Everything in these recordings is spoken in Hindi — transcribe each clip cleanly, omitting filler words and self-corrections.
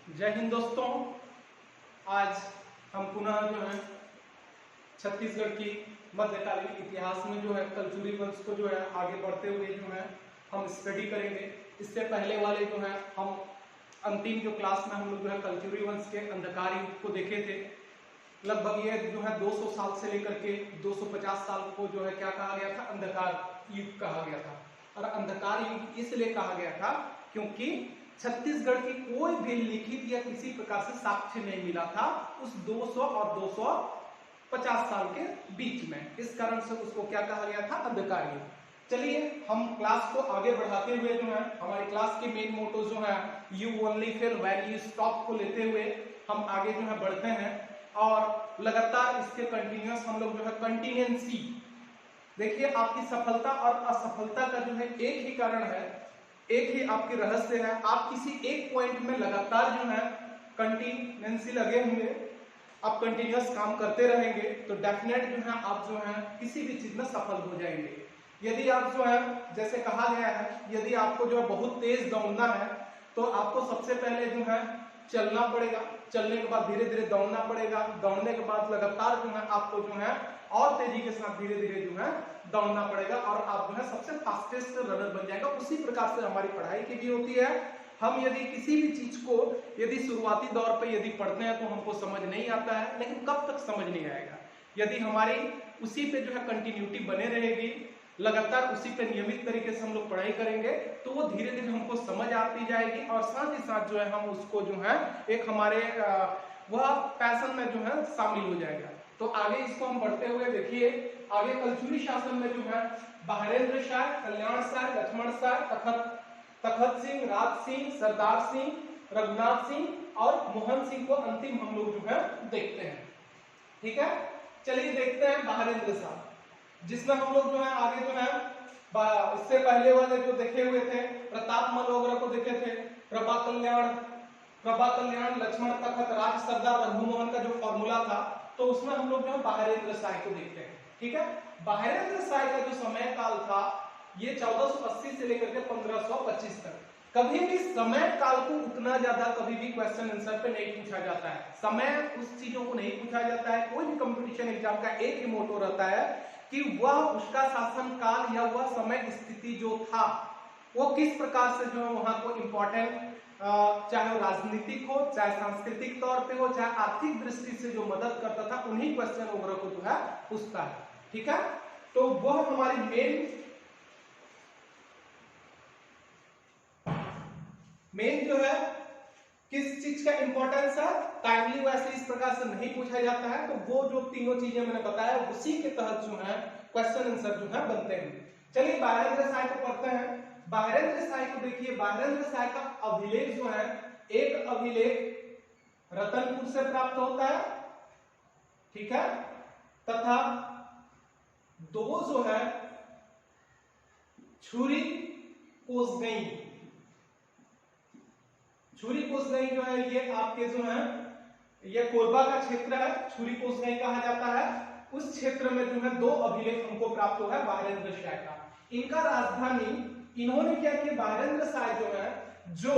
जय हिंद दोस्तों। आज हम पुनः जो है छत्तीसगढ़ की मध्यकालीन इतिहास में जो है कलचुरी वंश को जो है आगे बढ़ते हुए जो है हम स्टडी करेंगे। इससे पहले वाले जो है हम अंतिम जो क्लास में हम लोग जो है कलचुरी वंश के अंधकार युग को देखे थे। लगभग ये जो है 200 साल से लेकर के 250 साल को जो है क्या कहा गया था, अंधकार युग कहा गया था। और अंधकार युग इसलिए कहा गया था क्योंकि छत्तीसगढ़ की कोई भी लिखित या किसी प्रकार से साक्ष्य नहीं मिला था उस 200 और 250 साल के बीच में। इस कारण से उसको क्या कहा गया था, अंधकार युग। चलिए हम क्लास को आगे बढ़ाते हुए जो है हमारी क्लास के मेन मोटो जो है you only fail when you stop को लेते हुए हम आगे जो है बढ़ते हैं और लगातार इसके कंटिन्यूअस हम लोग जो है कंटिन्यूएंसी। देखिए आपकी सफलता और असफलता का जो है एक ही कारण है, एक ही आपकी रहस्य है। आप किसी एक पॉइंट में लगातार जो है कंटिन्यूएंसी लगे होंगे, आप कंटिन्यूअस काम करते रहेंगे तो डेफिनेट जो है आप जो है किसी भी चीज में सफल हो जाएंगे। यदि आप जो है जैसे कहा गया है, यदि आपको जो है बहुत तेज दौड़ना है तो आपको सबसे पहले जो है चलना पड़ेगा, चलने के बाद धीरे धीरे दौड़ना पड़ेगा, दौड़ने के बाद लगातार जो है आपको जो है और तेजी के साथ धीरे धीरे जो है दौड़ना पड़ेगा और आप जो है सबसे फास्टेस्ट रनर बन जाएगा। उसी प्रकार से हमारी पढ़ाई की भी होती है। हम यदि किसी भी चीज को यदि शुरुआती दौर पे यदि पढ़ते हैं तो हमको समझ नहीं आता है, लेकिन कब तक समझ नहीं आएगा, यदि हमारी उसी पे जो है कंटिन्यूटी बने रहेगी, लगातार उसी पे नियमित तरीके से हम लोग पढ़ाई करेंगे तो वो धीरे धीरे हमको समझ आती जाएगी और साथ ही साथ जो है हम उसको जो है एक हमारे वह पैशन में जो है शामिल हो जाएगा। तो आगे इसको हम बढ़ते हुए देखिए, आगे कलचुरी शासन में जो है बहरेंद्र शाह, कल्याण शाह, लक्ष्मण शाह, तखत सिंह, राज सिंह, सरदार सिंह, रघुनाथ सिंह और मोहन सिंह को अंतिम हम लोग जो है देखते हैं। ठीक है, चलिए देखते हैं बहरेंद्र शाह, जिसमें हम लोग जो है आगे जो है इससे पहले वाले जो देखे हुए थे प्रताप मनोहर को देखे थे, प्रभा कल्याण, लक्ष्मण, तखत, राज, सरदार, रघुमोहन का जो फॉर्मूला था, तो उसमें हम लोग जो है बहरेंद्र शाह को देखते हैं। ठीक है, बहरेंद्र शाह का जो समय काल था ये 1480 से लेकर के 1525 तक। कभी भी समय काल को उतना ज्यादा कभी भी क्वेश्चन आंसर पे नहीं पूछा जाता है, समय उस चीजों को नहीं पूछा जाता है। कोई भी कंपटीशन एग्जाम का एक ही मोटो रहता है कि वह उसका शासन काल या वह समय स्थिति जो था वो किस प्रकार से जो है वहां को इंपॉर्टेंट, चाहे वो राजनीतिक हो, चाहे सांस्कृतिक तौर पे हो, चाहे आर्थिक दृष्टि से जो मदद करता था, उन्हीं क्वेश्चन वगैरह को जो है पूछता है। ठीक है, तो वह हमारी मेन जो है किस चीज का इंपॉर्टेंस है, टाइमली वैसे इस प्रकार से नहीं पूछा जाता है। तो वो जो तीनों चीजें मैंने बताया उसी के तहत जो है क्वेश्चन आंसर जो है बनते हैं। चलिए बहरेंद्र शाह को पढ़ते हैं। बहरेंद्र शाह को देखिए, बहरेंद्र शाह का अभिलेख जो है, एक अभिलेख रतनपुर से प्राप्त होता है, ठीक है, तथा दो जो है छुरी कोसगई जो है ये आपके जो है ये कोरबा का क्षेत्र है, छुरी कोसगई कहा जाता है। उस क्षेत्र में जो है दो अभिलेख हमको प्राप्त हुआ है बहरेंद्र शाह का। इनका राजधानी इन्होंने क्या किया, बहरेंद्र शाह जो है, जो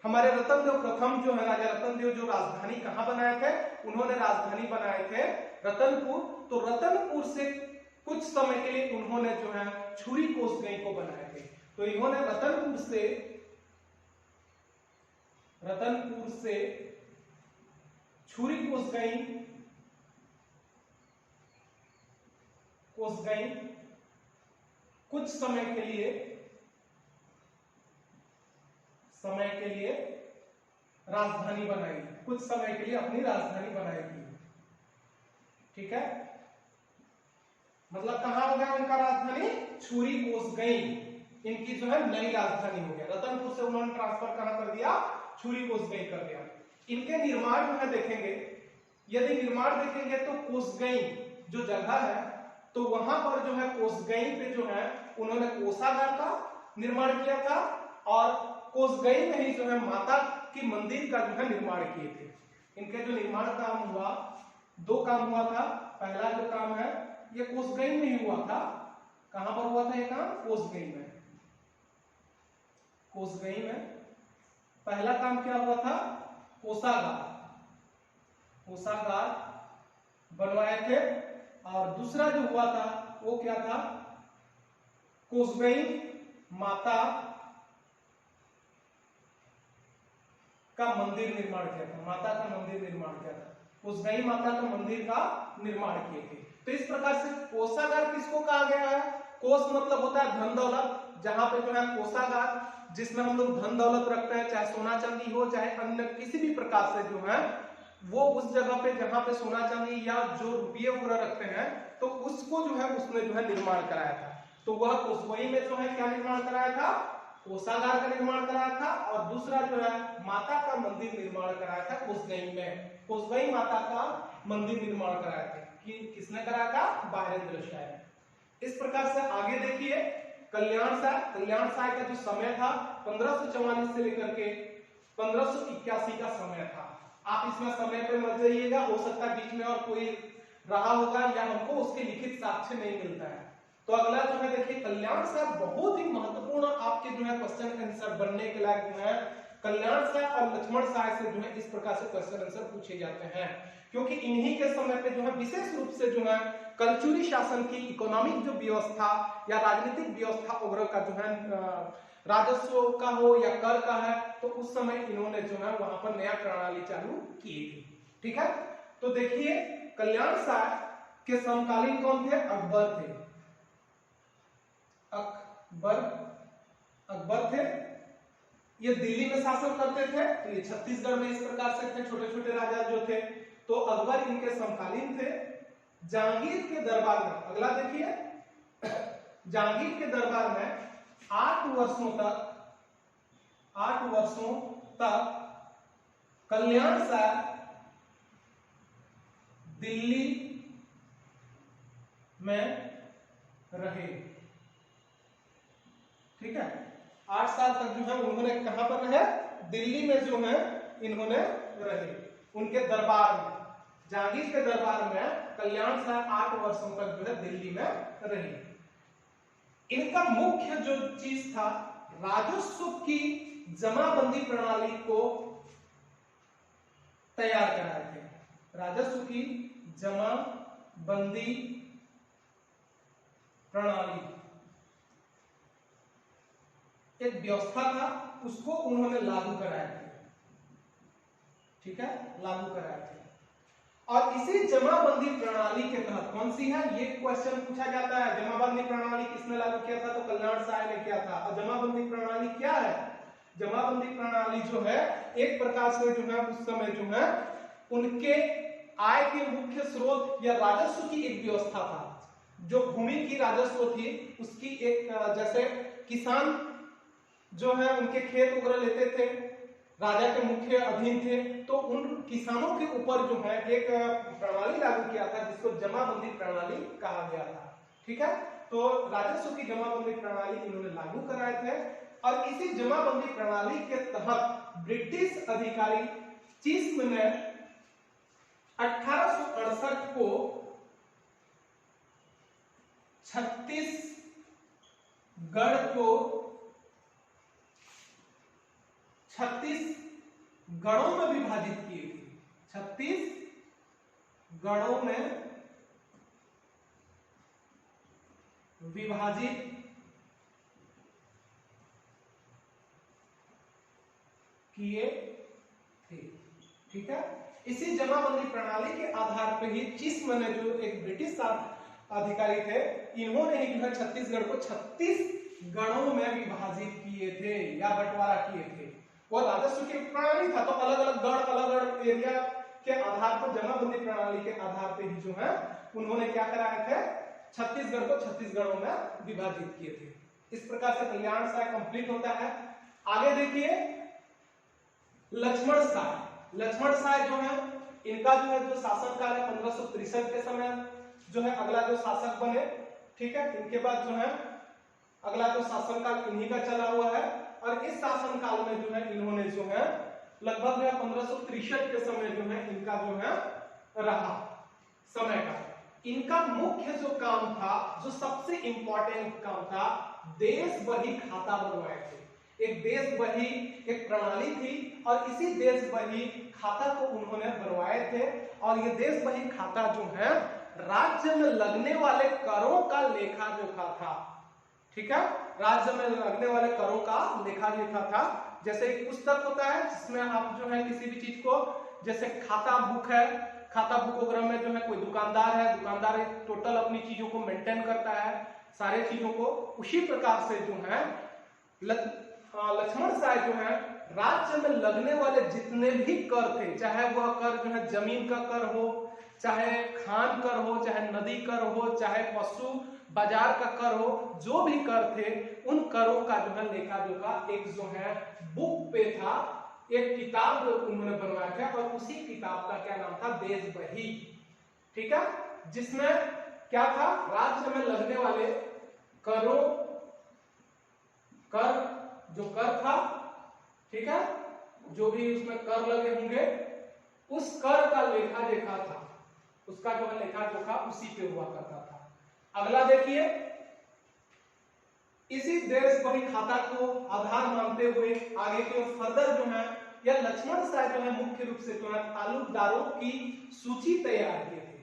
हमारे रतनदेव प्रथम जो है राजा रतनदेव जो राजधानी कहां बनाए थे, उन्होंने राजधानी बनाए थे रतनपुर। तो रतनपुर से कुछ समय के लिए उन्होंने जो है छुरी कोसगई को बनाए थे। तो इन्होंने रतनपुर से छुरी कोसगई कुछ समय के लिए राजधानी बनाई, कुछ समय के लिए अपनी राजधानी बनाई थी। ठीक है, मतलब कहां हो गया उनका राजधानी, छुरी कोसगई इनकी जो है नई राजधानी हो गया। रतनपुर से उन्होंने ट्रांसफर कहां कर दिया, छुरी कोसगई कर दिया। इनके निर्माण जो है देखेंगे, यदि निर्माण देखेंगे तो कोसगई जो जगह है तो वहां पर जो है कोसगई पे जो है उन्होंने कोषागार का निर्माण किया था और कोसगई में ही जो है माता की मंदिर का जो है निर्माण किए थे। इनके जो निर्माण काम हुआ, दो काम हुआ था। पहला जो काम है ये कोसगई में ही हुआ था। कहां पर हुआ था ये काम, कोसगई में। पहला काम क्या हुआ था, कोषागार, कोषागार बनवाए थे। और दूसरा जो हुआ था वो क्या था, कोसगई माता का मंदिर निर्माण किया था, माता का मंदिर निर्माण किया था, कोसगई माता का मंदिर का निर्माण किए थे। तो इस प्रकार से कोषागार किसको कहा गया है, कोष मतलब होता है धन दौलत, जहां पे जो है कोषागार जिसमें हम लोग धन दौलत रखते हैं, चाहे सोना चांदी हो चाहे अन्य किसी भी प्रकार से जो है वो उस जगह पे जहां पे सोना चांदी या जो रुपये वगैरह रखते हैं तो उसको जो है उसने जो है निर्माण कराया था। तो वह कोसगई में जो है क्या निर्माण कराया था, कोषागार का निर्माण कराया था। और दूसरा जो है माता का मंदिर निर्माण कराया था कोसगई में, कोसगई माता का मंदिर निर्माण कराया था। किसने कराया था, बायरेंद्र शाह। इस प्रकार से आगे देखिए कल्याण शाह का जो समय था 1544 से लेकर के 1581 का समय था। आप इसमें समय पे मत जाइएगा, हो सकता है बीच में और कोई रहा होगा या हमको उसके लिखित साक्ष्य नहीं मिलता है। तो अगला जो है देखिए कल्याण शाह बहुत ही महत्वपूर्ण आपके जो है क्वेश्चन आंसर बनने के लायक जो है कल्याण शाह और लक्ष्मण शाह से जो है इस प्रकार से क्वेश्चन आंसर पूछे जाते हैं, क्योंकि इन्हीं के समय पे जो है विशेष रूप से जो है कलचुरी शासन की इकोनॉमिक जो व्यवस्था या राजनीतिक व्यवस्था वगैरह का जो है राजस्व का हो या कर का है, तो उस समय इन्होंने जो है वहां पर नया प्रणाली चालू की थी। ठीक है, तो देखिए कल्याण शाह के समकालीन कौन थे, अकबर थे, अकबर थे। ये दिल्ली में शासन करते थे, तो ये छत्तीसगढ़ में इस प्रकार से थे, छोटे छोटे राजा जो थे। तो अकबर इनके समकालीन थे। जहांगीर के दरबार में, अगला देखिए जहांगीर के दरबार में 8 वर्षों तक कल्याण शाह दिल्ली में रहे। ठीक है, 8 साल तक जो है उन्होंने कहां पर रहे, दिल्ली में जो है इन्होंने रहे, उनके दरबार में, जहांगीर के दरबार में कल्याण शाह 8 वर्षों तक जो है दिल्ली में रहे। इनका मुख्य जो चीज था राजस्व की जमाबंदी प्रणाली को तैयार कराए थे, राजस्व की जमाबंदी प्रणाली एक व्यवस्था था, उसको उन्होंने लागू कराया थे। ठीक है, लागू कराया थे। और इसी जमाबंदी प्रणाली के तहत कौन सी है, ये क्वेश्चन पूछा जाता है, जमाबंदी प्रणाली किसने लागू किया था, तो कल्याण शाह ने किया था। और जमाबंदी प्रणाली क्या है, जमाबंदी प्रणाली जो है एक प्रकार से जो है उस समय जो है उनके आय के मुख्य स्रोत या राजस्व की एक व्यवस्था था। जो भूमि की राजस्व थी उसकी एक, जैसे किसान जो है उनके खेत वगैरह लेते थे, राजा के मुख्य अधीन थे, तो उन किसानों के ऊपर जो है एक प्रणाली लागू किया था जिसको जमाबंदी प्रणाली कहा गया था। ठीक है, तो राजस्व की जमाबंदी प्रणाली इन्होंने लागू कराए थे। और इसी जमाबंदी प्रणाली के तहत ब्रिटिश अधिकारी चिस्म ने 1868 को छत्तीस गढ़ों में विभाजित किए थे, 36 गढ़ों में विभाजित किए थे। ठीक है, इसी जमाबंदी प्रणाली के आधार पर ही चिस्म ने, जो एक ब्रिटिश अधिकारी थे, इन्होंने ही जो है छत्तीसगढ़ को 36 गढ़ों में विभाजित किए थे या बंटवारा किए थे। वह राजस्व की प्रणाली था, तो अलग अलग गढ़, अलग अलग एरिया के आधार पर जमाबंदी प्रणाली के आधार पर ही जो है उन्होंने क्या कराए थे, छत्तीसगढ़ को 36 गढ़ों में विभाजित किए थे। इस प्रकार से कल्याण शाह कंप्लीट होता है। आगे देखिए लक्ष्मण शाह जो है इनका जो है जो शासनकाल है 1563 के समय जो है अगला जो शासक बने। ठीक है, इनके बाद जो है अगला जो शासनकाल इन्हीं का चला हुआ है। और इस शासनकाल में जो है इन्होंने जो है लगभग 1563 के समय जो है इनका जो है रहा समय का। इनका मुख्य जो काम था, जो सबसे इंपॉर्टेंट काम था, देश बही खाता बनवाए थे। एक देश बही एक प्रणाली थी और इसी देश बही खाता को उन्होंने बनवाए थे। और ये देश बही खाता जो है राज्य में लगने वाले करों का लेखा जोखा था। ठीक है, राज्य में लगने वाले करों का लेखा जोखा था। जैसे एक पुस्तक होता है जिसमें आप जो है किसी भी चीज को, जैसे खाता बुक है, खाता बुक वगैरह में जो है कोई दुकानदार है, दुकानदार टोटल अपनी चीजों को मेंटेन करता है, सारे चीजों को। उसी प्रकार से जो है लक्ष्मण साय जो है राज्य में लगने वाले जितने भी कर थे, चाहे वह कर जो है जमीन का कर हो, चाहे खान कर हो, चाहे नदी कर हो, चाहे पशु बाजार का कर हो, जो भी कर थे उन करों का जो है लेखा जोखा एक जो है बुक पे था, एक किताब उन्होंने बनवाया था और उसी किताब का क्या नाम था, देश बही। ठीक है, जिसमें क्या था, राज्य में लगने वाले करों, कर जो कर था, ठीक है, जो भी उसमें कर लगे होंगे उस कर का लेखा जोखा था, उसका जो है लेखा जोखा उसी पे हुआ करता था। अगला देखिए, इसी देश बही खाता को आधार मानते हुए आगे के फर्दर जो है या लक्ष्मण साय जो है मुख्य रूप से जो है तालुकदारों की सूची तैयार किए थे,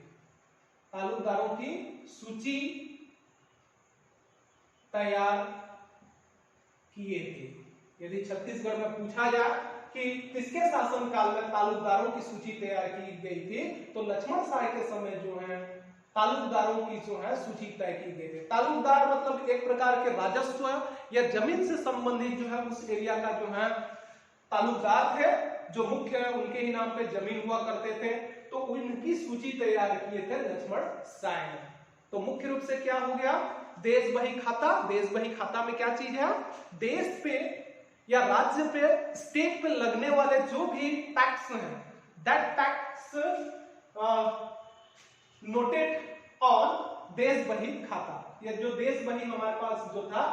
तालुकदारों की सूची तैयार किए थे। यदि छत्तीसगढ़ में पूछा जाए कि किसके शासनकाल में तालुकदारों की सूची तैयार की गई थी, तो लक्ष्मण साय के समय जो है तालुकदारों की जो है सूची तय की गई है। तालुकदार मतलब एक प्रकार के राजस्व या जमीन से संबंधित जो है उस एरिया का जो है तालुकदार थे, जो मुख्य है उनके ही नाम पे जमीन हुआ करते थे, तो उनकी सूची तैयार किए थे लक्ष्मण साय ने। तो मुख्य रूप से क्या हो गया, देश बही खाता। देश बही खाता में क्या चीज है, देश पे या राज्य पे, स्टेट पे लगने वाले जो भी टैक्स हैं, दैट टैक्स नोटेड ऑन देश बही खाता। या जो देश बही हमारे पास जो था,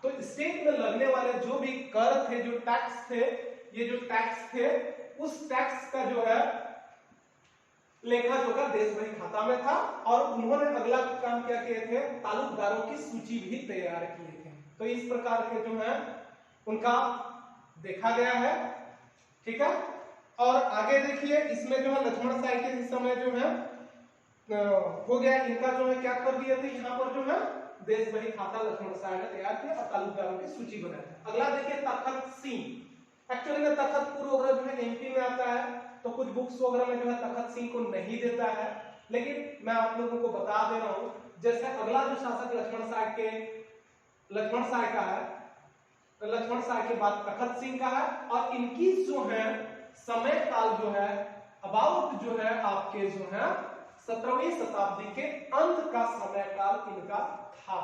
तो स्टेट में लगने वाले जो भी कर थे, जो टैक्स थे, ये जो टैक्स थे, उस टैक्स का जो है लेखा जोखा देश बही खाता में था। और उन्होंने अगला काम क्या किए थे, तालुकदारों की सूची भी तैयार किए थे। तो इस प्रकार के जो है उनका देखा गया है। ठीक है, और आगे देखिए, इसमें जो है लक्ष्मण साय के समय जो है हो गया, इनका जो है क्या कर दिए थे, यहाँ पर जो है देश बही खाता लक्ष्मण साय ने तैयार किया और तालुकदारों की सूची बनाई। अगला देखिए तखत सिंह। एक्चुअली में तखतपुर वगैरह जो है एमपी में आता है, तो कुछ बुक्स वगैरह में जो है तखत सिंह को नहीं देता है, लेकिन मैं आप लोगों को बता दे रहा हूं। जैसे अगला जो शासक लक्ष्मण साय का है, लक्ष्मण साय के बाद तखत सिंह का है, और इनकी जो है समय काल जो है अबाउट जो है आपके जो है 17वीं शताब्दी के अंत का समय काल इनका था।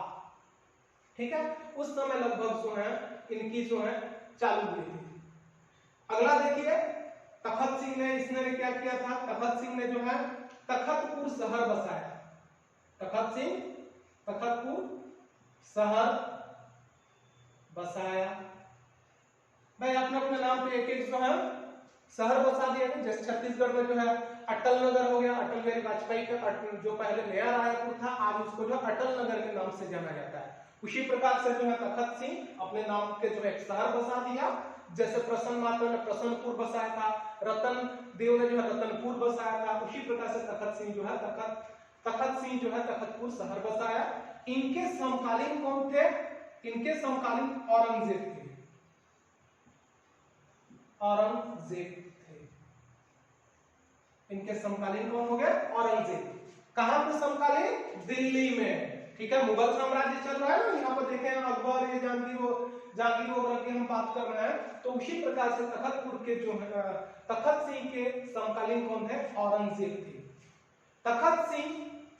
ठीक है, उस समय लगभग जो है इनकी जो है चालू हुई थी। अगला देखिए, तखत सिंह ने, इसने क्या किया था, तखत सिंह ने जो है तखतपुर शहर बसाया। तखत सिंह तखतपुर शहर बसाया। भाई अपने अपने नाम पे एक एक जो है शहर बसा दिया। जैसे छत्तीसगढ़ में जो है अटल नगर हो गया, अटल बिहारी वाजपेयी का जो पहले नया रायपुर था, आज उसको जो अटल नगर के नाम से जाना जाता है। उसी प्रकार से जो है तखत सिंह अपने नाम के जो है एक शहर बसा दिया। जैसे प्रसन्न माता ने प्रसन्नपुर बसाया था, रतन देव ने जो है रतनपुर बसाया था, उसी प्रकार से तखत सिंह जो है तखतपुर शहर बसाया। इनके समकालीन कौन थे, इनके समकालीन औरंगजेब थे, औरंगजेब थे। इनके समकालीन कौन हो गए, औरंगजेब। कहां पे समकालीन, दिल्ली में। ठीक है, मुगल साम्राज्य चल रहा है ना, यहाँ पर देखें अकबर, ये जहांगीर वगैरह की हम बात कर रहे हैं। तो उसी प्रकार से तखतपुर के जो है तखत सिंह के समकालीन कौन थे, औरंगजेब थे। तखत सिंह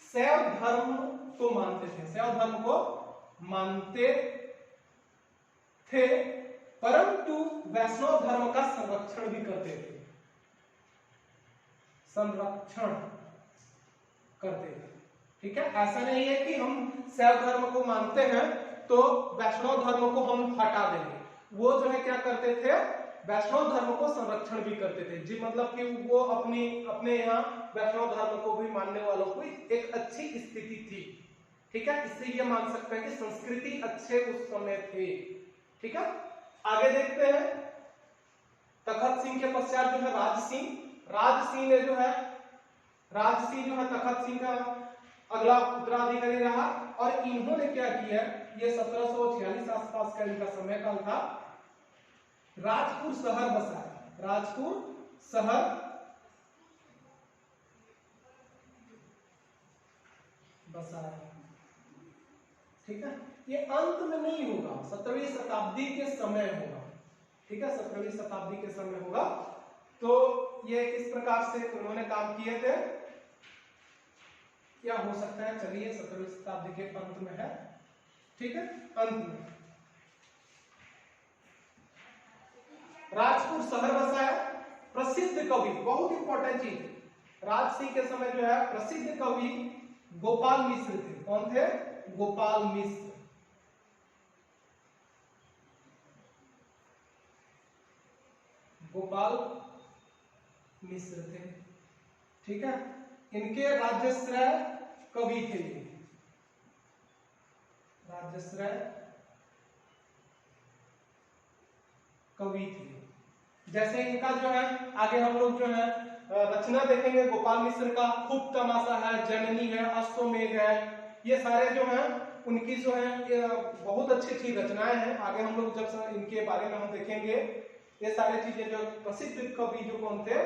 शैव धर्म को मानते थे, शैव धर्म को मानते थे, परंतु वैष्णव धर्म का संरक्षण भी करते थे, संरक्षण करते थे। ठीक है, ऐसा नहीं है कि हम शैव धर्म को मानते हैं तो वैष्णव धर्म को हम हटा देंगे। वो जो है क्या करते थे, वैष्णव धर्म को संरक्षण भी करते थे जी, मतलब कि वो अपने यहाँ वैष्णव धर्म को भी मानने वालों को एक अच्छी स्थिति थी। ठीक है, इससे ये मान सकते हैं कि संस्कृति अच्छे उस समय थे। ठीक है, आगे देखते हैं, तखत सिंह के पश्चात जो है राज सिंह। राज सिंह ने जो है तखत सिंह का अगला उत्तराधिकारी रहा। और इन्होंने क्या किया, ये 1746 आसपास का इनका समय काल था। राजपुर शहर बसाया, राजपुर शहर बसाया। ठीक है, ये अंत में नहीं होगा, 17वीं शताब्दी के समय होगा। ठीक है, 17वीं शताब्दी के समय होगा। तो ये किस प्रकार से उन्होंने काम किए थे, क्या हो सकता है, चलिए 17वीं शताब्दी के अंत में है। ठीक है, अंत में राजपुर शहर बसाया। प्रसिद्ध कवि, बहुत इंपॉर्टेंट चीज, राज सिंह के समय जो है प्रसिद्ध कवि गोपाल मिश्र थे। कौन थे, गोपाल मिश्र। गोपाल मिश्र थे। ठीक है, इनके राज्यश्रय कवि थे, राज्यश्रय कवि थे। जैसे इनका जो है आगे हम लोग जो है रचना देखेंगे गोपाल मिश्र का, खूब तमाशा है, जननी है, अश्वमेघ है, ये सारे जो हैं उनकी जो है बहुत अच्छी अच्छी रचनाएं हैं। आगे हम लोग जब इनके बारे में हम देखेंगे, ये सारे चीजें जो प्रसिद्ध कवि जो कौन थे,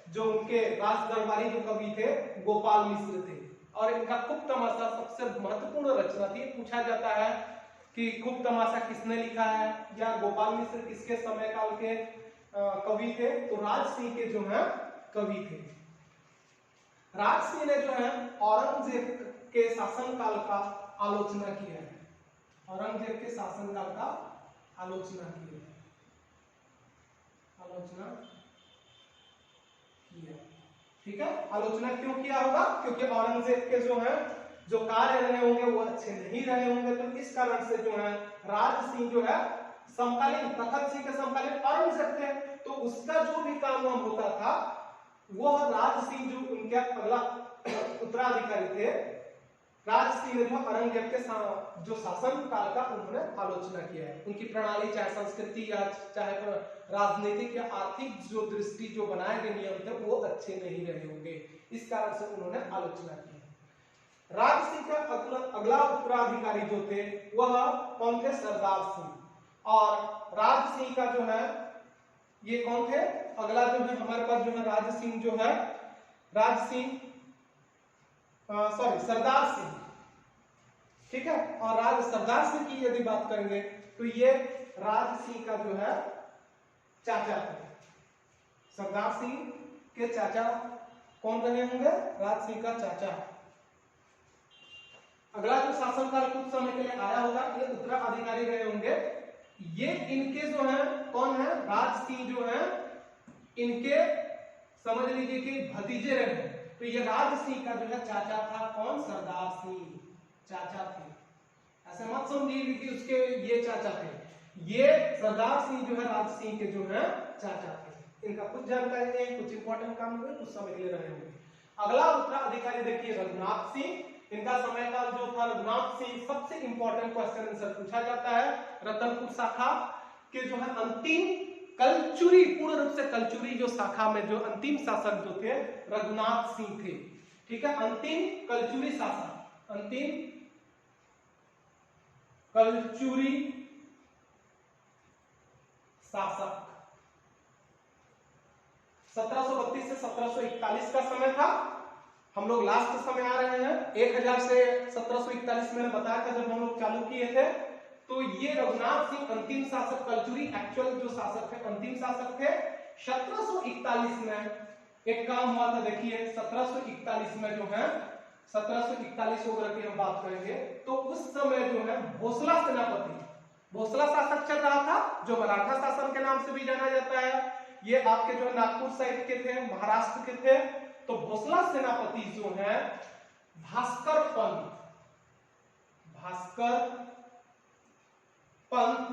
जो उनके राज दरबारी जो कवि थे गोपाल मिश्र थे। और इनका खूब तमाशा सबसे महत्वपूर्ण रचना थी। पूछा जाता है कि खूब तमाशा किसने लिखा है, या गोपाल मिश्र किसके समय काल के कवि थे, तो राज सिंह के जो है कवि थे। राज सिंह ने जो है औरंगजेब के शासनकाल का आलोचना किया है, औरंगजेब के शासनकाल का आलोचना की है, आलोचना किया। ठीक है, आलोचना क्यों किया होगा, क्योंकि औरंगजेब के जो है जो कार्य रहे होंगे वो अच्छे नहीं रहे होंगे। तो इस कारण से जो है राज सिंह जो है समकालीन, तखत सिंह के समकालीन औरंगजेब थे, तो उसका जो भी काम होता था वह राज सिंह जो उनके अगला उत्तराधिकारी थे, राज सिंह ने जो औरंगजेब के जो शासन काल का उन्होंने आलोचना किया है। उनकी प्रणाली, चाहे संस्कृति या चाहे राजनीतिक या आर्थिक जो दृष्टि जो बनाए गए नियम थे वो अच्छे नहीं रहे होंगे, इस कारण से उन्होंने आलोचना की है। राज सिंह का अगला उत्तराधिकारी जो थे वह कौन थे, सरदार सिंह। और राज सिंह का जो है ये कौन थे, अगला जो है हमारे पास जो है राज सिंह जो है, राज सिंह सरदार सिंह। ठीक है, और सरदार सिंह की यदि बात करेंगे तो ये राज सिंह का जो है चाचा थे। सरदार सिंह के चाचा कौन रहे होंगे, राज सिंह का चाचा। अगला जो शासनकाल कुछ समय के लिए आया होगा, ये उत्तराधिकारी रहे होंगे। ये इनके जो है कौन है, राज सिंह जो है इनके समझ लीजिए कि भतीजे रहे। तो ये राज सिंह का जो है चाचा था, कौन, सरदार सिंह चाचा थे। ऐसे मत समझिए कि उसके ये चाचा थे, ये सरदार सिंह जो है राज सिंह के जो है चाचा थे। इनका कुछ जानकारी है, कुछ इंपॉर्टेंट काम हुए, कुछ समय के लिए रहे होंगे। अगला उत्तराधिकारी देखिए रघुनाथ सिंह। इनका समय काल जो था रघुनाथ सिंह, सबसे इंपॉर्टेंट क्वेश्चन आंसर पूछा जाता है रतनपुर शाखा के जो है अंतिम कलचुरी, पूर्ण रूप से कलचुरी जो शाखा में जो अंतिम शासक जो थे रघुनाथ सिंह थे। ठीक है, अंतिम कलचुरी शासक, अंतिम कलचुरी शासक। 1732 से 1741 का समय था। हम लोग लास्ट समय आ रहे हैं, 1000 से 1741 मैंने बताया था जब हम लोग चालू किए थे। तो ये रघुनाथ सिंह अंतिम शासक, कलचुरी एक्चुअल जो शासक थे अंतिम शासक थे। 1741 में एक काम हुआ था, देखिए 1741 में जो है 1741 वगैरह की हम बात करेंगे तो उस समय जो है भोसला सेनापति, भोसला शासक चल रहा था जो मराठा शासन के नाम से भी जाना जाता है। ये आपके जो है नागपुर साइड के थे, महाराष्ट्र के थे। तो भोसला सेनापति जो है भास्कर पंत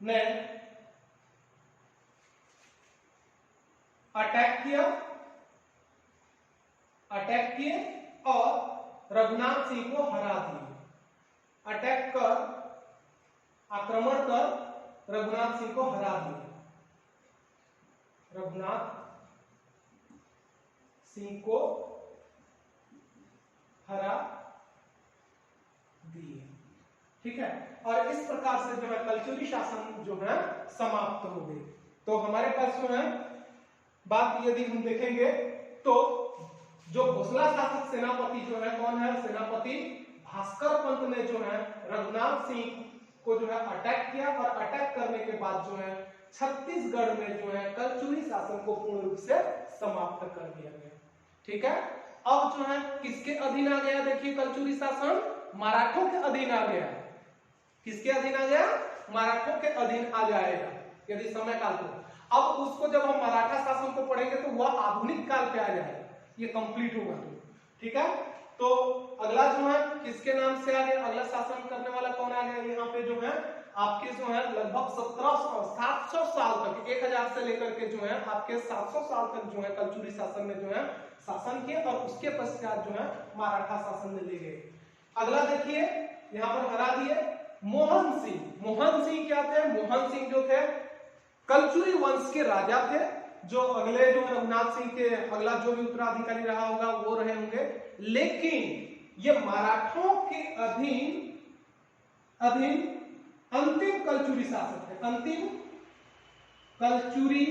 ने अटैक किए और रघुनाथ सिंह को हरा दिए। अटैक कर, आक्रमण कर रघुनाथ सिंह को हरा दिया, रघुनाथ सिंह को हरा दिए। ठीक है, और इस प्रकार से जो है कलचुरी शासन जो है समाप्त हो गए। तो हमारे पास जो है बात यदि हम देखेंगे तो जो भोसला शासक सेनापति जो है कौन है, सेनापति भास्कर पंत ने जो है रघुनाथ सिंह को जो है अटैक किया, और अटैक करने के बाद जो है छत्तीसगढ़ में जो है कलचुरी शासन को पूर्ण रूप से समाप्त कर दिया गया। ठीक है, अब जो है किसके अधीन आ गया, देखिए कलचुरी शासन मराठों के अधीन आ गया। किसके अधीन आ गया, मराठों के अधीन आ जाएगा यदि समय काल को। अब उसको जब हम मराठा शासन को पढ़ेंगे तो वह आधुनिक काल पे आ जाएगा, ये कंप्लीट होगा। तो ठीक है, तो अगला जो है किसके नाम से आ गया, अगला शासन करने वाला कौन आ गया, यहाँ पे जो है आपके जो है लगभग 700 साल तक, 1000 से लेकर के जो है आपके 700 साल तक जो है कलचुरी शासन ने जो है शासन किए, और उसके पश्चात जो है मराठा शासन ने ले गए। अगला देखिए यहाँ पर हरा दिए मोहन सिंह। मोहन सिंह क्या थे, मोहन सिंह जो थे कलचुरी वंश के राजा थे, जो अगले जो रघुनाथ सिंह के अगला जो भी उत्तराधिकारी रहा होगा वो रहे होंगे, लेकिन ये मराठों के अधीन अंतिम कलचुरी शासक थे, अंतिम कलचुरी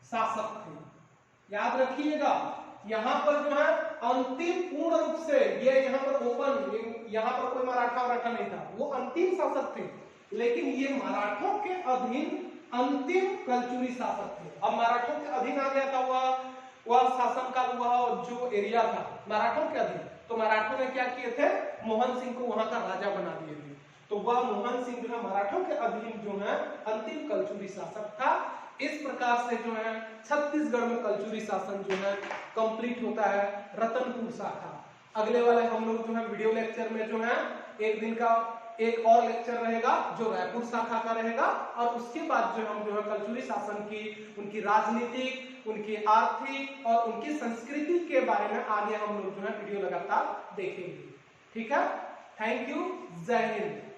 शासक थे। याद रखिएगा यहां पर जो है अंतिम पूर्ण रूप से, ये यहाँ पर ओपन, यहाँ पर कोई मराठा नहीं था, वो अंतिम शासक थे, लेकिन ये मराठों के अधीन अंतिम कलचुरी शासक थे। अब मराठों के अधीन आ गया था वह शासन का वह जो एरिया था मराठों के अधीन, तो मराठों ने क्या किए थे, मोहन सिंह को वहां का राजा बना दिए थे। तो वह मोहन सिंह जो है मराठों के अधीन जो है अंतिम कलचुरी शासक था। इस प्रकार से जो है छत्तीसगढ़ में कलचुरी शासन जो है कंप्लीट होता है। रतनपुर शाखा, अगले वाले हम लोग जो है वीडियो लेक्चर में जो है एक दिन का एक और लेक्चर रहेगा जो रायपुर शाखा का रहेगा, और उसके बाद जो हम जो है कलचुरी शासन की, उनकी राजनीतिक, उनकी आर्थिक और उनकी संस्कृति के बारे में आगे हम लोग जो है वीडियो लगातार देखेंगे। ठीक है, थैंक यू, जय हिंद।